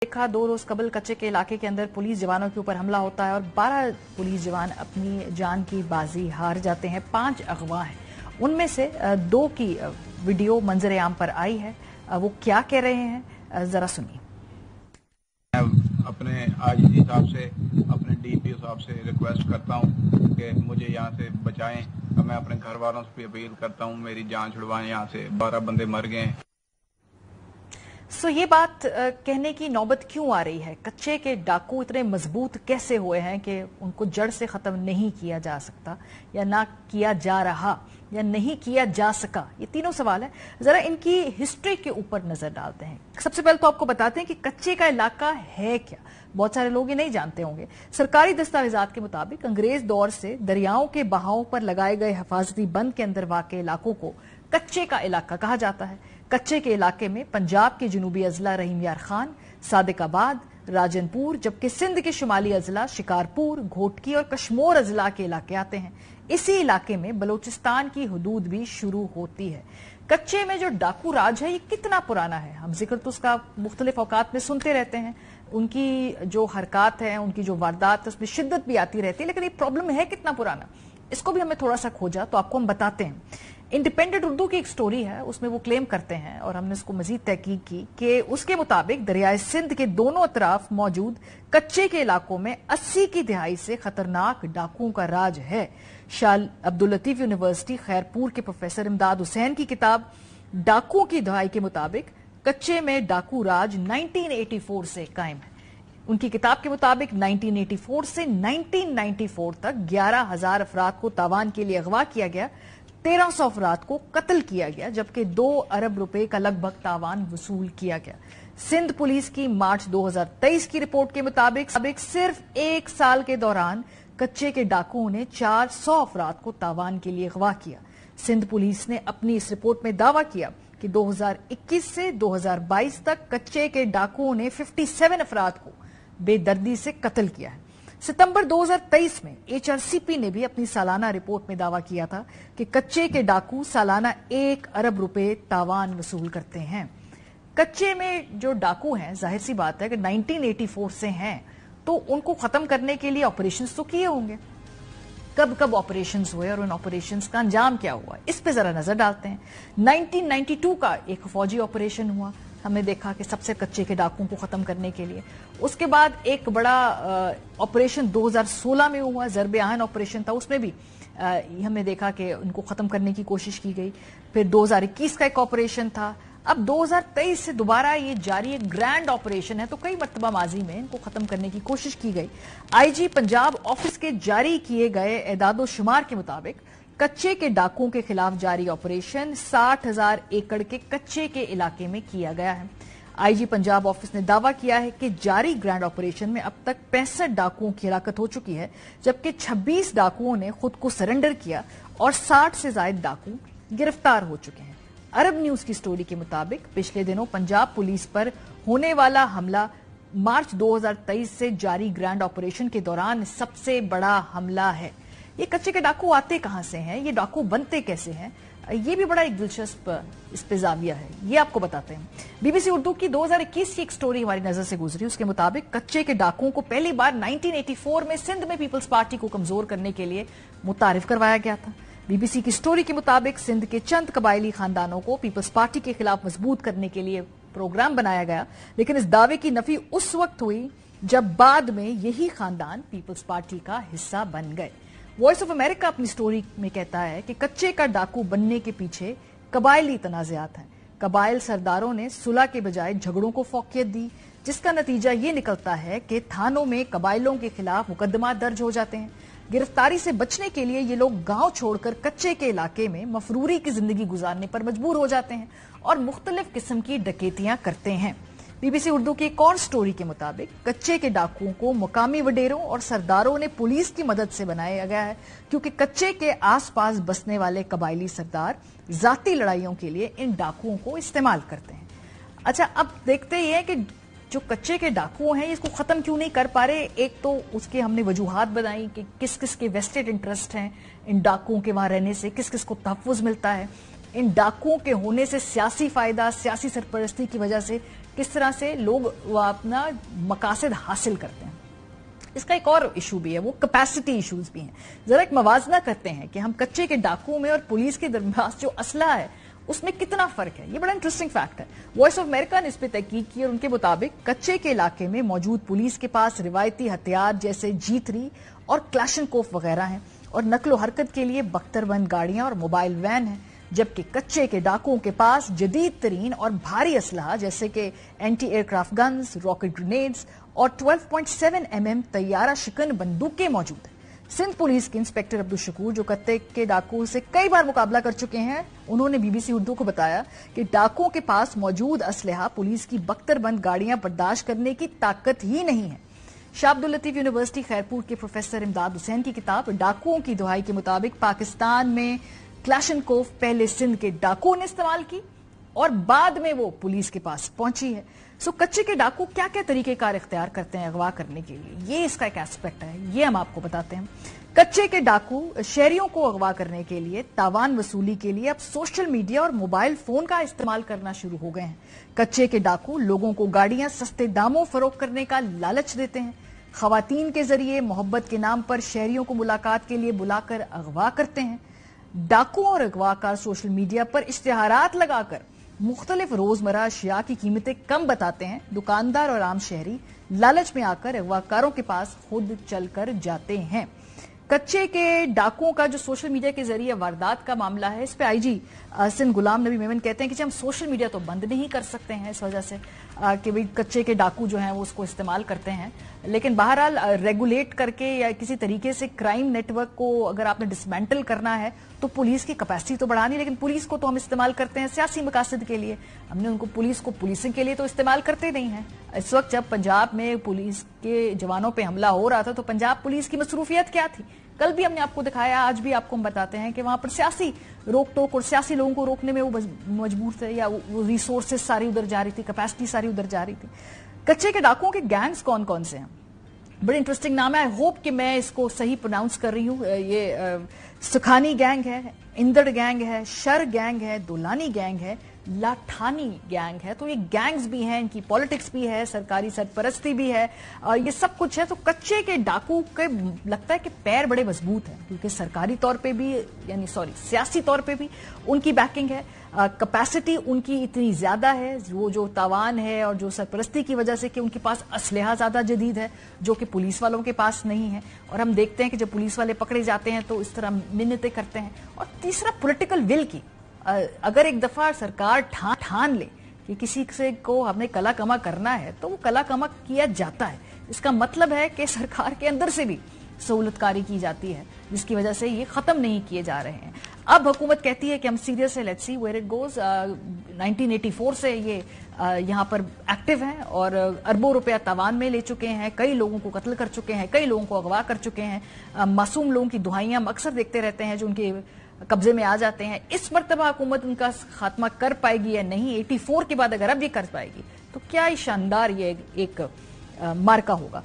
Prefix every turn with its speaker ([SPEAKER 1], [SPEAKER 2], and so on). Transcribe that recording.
[SPEAKER 1] देखा 2 रोज कबल कच्चे के इलाके के अंदर पुलिस जवानों के ऊपर हमला होता है और 12 पुलिस जवान अपनी जान की बाजी हार जाते हैं। 5 अगवा हैं, उनमें से 2 की वीडियो मंजर आम पर आई है। वो क्या कह रहे हैं जरा सुनिए।
[SPEAKER 2] अपने आईजी साहब से, अपने डीपीओ साहब से रिक्वेस्ट करता हूँ कि मुझे यहाँ से बचाएं। मैं अपने घर वालों से भी अपील करता हूँ, मेरी जान छुड़वाएं। यहाँ से 12 बंदे मर गए हैं।
[SPEAKER 1] ये बात कहने की नौबत क्यों आ रही है? कच्चे के डाकू इतने मजबूत कैसे हुए हैं कि उनको जड़ से खत्म नहीं किया जा सकता, या ना किया जा रहा, या नहीं किया जा सका? ये तीनों सवाल है। जरा इनकी हिस्ट्री के ऊपर नजर डालते हैं। सबसे पहले तो आपको बताते हैं कि कच्चे का इलाका है क्या। बहुत सारे लोग ये नहीं जानते होंगे। सरकारी दस्तावेजात के मुताबिक अंग्रेज दौर से दरियाओं के बहाव पर लगाए गए हिफाजती बंद के अंदर वाक़े इलाकों को कच्चे का इलाका कहा जाता है। कच्चे के इलाके में पंजाब के जनूबी अजला रहीम यार खान, सादिकाबाद, राजनपुर, जबकि सिंध के शुमाली अजला शिकारपुर, घोटकी और कश्मोर अजला के इलाके आते हैं। इसी इलाके में बलोचिस्तान की हुदूद भी शुरू होती है। कच्चे में जो डाकू राज है ये कितना पुराना है? हम जिक्र तो उसका मुख्तलिफ औकात में सुनते रहते हैं। उनकी जो हरकत है, उनकी जो वारदात है, उसमें शिद्दत भी आती रहती है, लेकिन ये प्रॉब्लम है कितना पुराना, इसको भी हमें थोड़ा सा खोजा तो आपको हम बताते हैं। इंडिपेंडेंट उर्दू की एक स्टोरी है, उसमें वो क्लेम करते हैं और हमने इसको मजीद तहकीक की कि उसके मुताबिक दरियाए सिंध के दोनों अतराफ मौजूद कच्चे के इलाकों में 80 की दहाई से खतरनाक डाकुओं का राज है। शाह अब्दुल लतीफ यूनिवर्सिटी खैरपुर के प्रोफेसर इमदाद हुसैन की किताब डाकुओं की दहाई के मुताबिक कच्चे में डाकू राज 1984 से कायम है। उनकी किताब के मुताबिक 1984 से 1994 तक 11,000 अफराद को तावान के लिए अगवा किया गया, 1300 अफराद को कत्ल किया गया, जबकि 2 अरब रुपए का लगभग तावान वसूल किया गया। सिंध पुलिस की मार्च 2023 की रिपोर्ट के मुताबिक सिर्फ 1 साल के दौरान कच्चे के डाकुओं ने 400 अफराद को तावान के लिए अगवा किया। सिंध पुलिस ने अपनी इस रिपोर्ट में दावा किया कि 2021 से 2022 तक कच्चे के डाकुओं ने 57 अफराद को बेदर्दी से कत्ल किया है। सितंबर 2023 में HRCP ने भी अपनी सालाना रिपोर्ट में दावा किया था कि कच्चे के डाकू सालाना 1 अरब रुपए तावान वसूल करते हैं। कच्चे में जो डाकू हैं, जाहिर सी बात है कि 1984 से हैं, तो उनको खत्म करने के लिए ऑपरेशंस तो किए होंगे। कब कब ऑपरेशंस हुए और उन ऑपरेशंस का अंजाम क्या हुआ, इस पे जरा नजर डालते हैं। 1992 का एक फौजी ऑपरेशन हुआ, हमने देखा कि सबसे कच्चे के डाकुओं को खत्म करने के लिए। उसके बाद एक बड़ा ऑपरेशन 2016 में हुआ, ज़रबे आहन ऑपरेशन था, उसमें भी हमने देखा कि उनको खत्म करने की कोशिश की गई। फिर 2021 का एक ऑपरेशन था। अब 2023 से दोबारा ये जारी एक ग्रैंड ऑपरेशन है, तो कई मरतबा माजी में इनको खत्म करने की कोशिश की गई। IG पंजाब ऑफिस के जारी किए गए एदादो शुमार के मुताबिक कच्चे के डाकुओं के खिलाफ जारी ऑपरेशन 60,000 एकड़ के कच्चे के इलाके में किया गया है। IG पंजाब ऑफिस ने दावा किया है कि जारी ग्रैंड ऑपरेशन में अब तक 65 डाकुओं की हलाकत हो चुकी है, जबकि 26 डाकुओं ने खुद को सरेंडर किया और 60 से ज्यादा डाकू गिरफ्तार हो चुके हैं। अरब न्यूज की स्टोरी के मुताबिक पिछले दिनों पंजाब पुलिस पर होने वाला हमला मार्च 2023 से जारी ग्रैंड ऑपरेशन के दौरान सबसे बड़ा हमला है। ये कच्चे के डाकू आते कहां से हैं, ये डाकू बनते कैसे हैं, ये भी बड़ा एक दिलचस्प इस पे जाविया है, ये आपको बताते हैं। BBC उर्दू की 2021 की एक स्टोरी हमारी नजर से गुजरी। उसके मुताबिक कच्चे के डाकुओं को पहली बार 1984 में सिंध में पीपल्स पार्टी को कमजोर करने के लिए मुतारिफ करवाया गया था। BBC की स्टोरी के मुताबिक सिंध के चंद कबायली खानदानों को पीपल्स पार्टी के खिलाफ मजबूत करने के लिए प्रोग्राम बनाया गया, लेकिन इस दावे की नफी उस वक्त हुई जब बाद में यही खानदान पीपल्स पार्टी का हिस्सा बन गए। वॉइस ऑफ अमेरिका अपनी स्टोरी में कहता है कि कच्चे का डाकू बनने के पीछे कबायली तनाज़ात हैं। कबाइल सरदारों ने सुलह के बजाय झगड़ों को फौकियत दी, जिसका नतीजा ये निकलता है कि थानों में कबाइलों के खिलाफ मुकदमा दर्ज हो जाते हैं। गिरफ्तारी से बचने के लिए ये लोग गांव छोड़कर कच्चे के इलाके में मफरूरी की जिंदगी गुजारने पर मजबूर हो जाते हैं और मुख्तलिफ किस्म की डकैतियां करते हैं। BBC उर्दू की एक और स्टोरी के मुताबिक कच्चे के डाकुओं को मुकामी वडेरों और सरदारों ने पुलिस की मदद से बनाया गया है, क्योंकि कच्चे के आसपास बसने वाले कबायली सरदार जाती लड़ाइयों के लिए इन डाकुओं को इस्तेमाल करते हैं। अच्छा, अब देखते ही हैं कि जो कच्चे के डाकू हैं इसको खत्म क्यों नहीं कर पा रहे। एक तो उसके हमने वजूहात बनाई कि किस किस के वेस्टेड इंटरेस्ट हैं इन डाकुओं के वहां रहने से, किस किस को तहफ़्फ़ुज़ मिलता है। इन डाकुओं के होने से सियासी फायदा, सियासी सरपरस्ती की वजह से किस तरह से लोग अपना मकासद हासिल करते हैं। इसका एक और इशू भी है, वो कैपेसिटी इश्यूज भी हैं। जरा एक मवाजना करते हैं कि हम कच्चे के डाकुओं में और पुलिस के दरमियान जो असला है उसमें कितना फर्क है। ये बड़ा इंटरेस्टिंग फैक्ट है। वॉइस ऑफ अमेरिका ने इस पर तहकीक की और उनके मुताबिक कच्चे के इलाके में मौजूद पुलिस के पास रिवायती हथियार जैसे G3 और क्लैशनकोफ वगैरह हैं और नकलो हरकत के लिए बख्तरबंद गाड़ियां और मोबाइल वैन हैं, जबकि कच्चे के डाकुओं के पास जदीद तरीन और भारी असलहा जैसे कि anti aircraft guns, rocket grenades और 12.7 mm तैयारा शिकन बंदूकें मौजूद हैं। सिंध पुलिस के इंस्पेक्टर अब्दुल शकूर, जो कच्चे के डाकुओं से कई बार मुकाबला कर चुके हैं, उन्होंने BBC उर्दू को बताया कि डाकुओं के पास मौजूद असलहा पुलिस की बख्तरबंद गाड़ियां बर्दाश्त करने की ताकत ही नहीं है। शाह अब्दुल लतीफ यूनिवर्सिटी खैरपुर के प्रोफेसर इमदाद हुसैन की किताब डाकुओं की दुहाई के मुताबिक पाकिस्तान में क्लैशनकोफ पहले सिंध के डाकुओं ने इस्तेमाल की और बाद में वो पुलिस के पास पहुंची है। सो कच्चे के डाकू क्या क्या तरीकेकार इख्तियार करते हैं अगवा करने के लिए, ये इसका एक एस्पेक्ट है, ये हम आपको बताते हैं। कच्चे के डाकू शहरियों को अगवा करने के लिए, तावान वसूली के लिए अब सोशल मीडिया और मोबाइल फोन का इस्तेमाल करना शुरू हो गए हैं। कच्चे के डाकू लोगों को गाड़ियां सस्ते दामों फरोख्त करने का लालच देते हैं। खवातीन के जरिए मोहब्बत के नाम पर शहरियों को मुलाकात के लिए बुलाकर अगवा करते हैं। डाकू और अगवाकार सोशल मीडिया पर इश्तिहारात लगाकर मुख्तलिफ रोजमर्रा अशिया की कीमतें कम बताते हैं। दुकानदार और आम शहरी लालच में आकर अगवाकारों के पास खुद चलकर जाते हैं। कच्चे के डाकुओं का जो सोशल मीडिया के जरिए वारदात का मामला है, इस पे IG सिंध गुलाम नबी मेमन कहते हैं कि हम सोशल मीडिया तो बंद नहीं कर सकते हैं इस वजह से कि भाई कच्चे के डाकू जो हैं वो उसको इस्तेमाल करते हैं, लेकिन बहरहाल रेगुलेट करके या किसी तरीके से क्राइम नेटवर्क को अगर आपने डिसमेंटल करना है तो पुलिस की कैपेसिटी तो बढ़ानी, लेकिन पुलिस को तो हम इस्तेमाल करते हैं सियासी मकासद के लिए। हमने उनको पुलिस को पुलिसिंग के लिए तो इस्तेमाल करते नहीं है। इस वक्त जब पंजाब में पुलिस के जवानों पे हमला हो रहा था तो पंजाब पुलिस की मसरूफियत क्या थी, कल भी हमने आपको दिखाया, आज भी आपको हम बताते हैं कि वहां पर सियासी रोक टोक और सियासी लोगों को रोकने में वो मजबूर थे, या वो रिसोर्सेज सारी उधर जा रही थी, कैपेसिटी सारी उधर जा रही थी। कच्चे के डाकुओं के गैंग्स कौन कौन से हैं, बड़े इंटरेस्टिंग नाम है। आई होप कि मैं इसको सही प्रोनाउंस कर रही हूँ। ये सुखानी गैंग है, इंदड़ गैंग है, शर गैंग है, दुलानी गैंग है, लाठानी गैंग है। तो ये गैंग्स भी हैं, इनकी पॉलिटिक्स भी है, सरकारी सरपरस्ती भी है, और ये सब कुछ है। तो कच्चे के डाकू के लगता है कि पैर बड़े मजबूत हैं, क्योंकि सरकारी तौर पे भी सियासी तौर पे भी उनकी बैकिंग है, कैपेसिटी उनकी इतनी ज्यादा है, वो जो तावान है और जो सरपरस्ती की वजह से कि उनके पास असलहा ज्यादा जदीद है जो कि पुलिस वालों के पास नहीं है। और हम देखते हैं कि जब पुलिस वाले पकड़े जाते हैं तो इस तरह मिन्नतें करते हैं। और तीसरा पॉलिटिकल विल की, अगर एक दफा सरकार ठान ले कि किसी से को हमने कला कमा करना है तो वो कला कमा किया जाता है। इसका मतलब है कि सरकार के अंदर से भी सहूलतकारी की जाती है, जिसकी वजह से ये खत्म नहीं किए जा रहे हैं। अब हुकूमत कहती है कि हम सीरियस है, let's see where it goes. 1984 से ये यहाँ पर एक्टिव हैं और अरबों रुपया तावान में ले चुके हैं, कई लोगों को कत्ल कर चुके हैं, कई लोगों को अगवा कर चुके हैं। मासूम लोगों की दुहाइयां हम अक्सर देखते रहते हैं जो उनके कब्जे में आ जाते हैं। इस मर्तबा हुकूमत उनका खात्मा कर पाएगी या नहीं, 84 के बाद अगर अब ये कर पाएगी तो क्या शानदार ये एक मार्का होगा।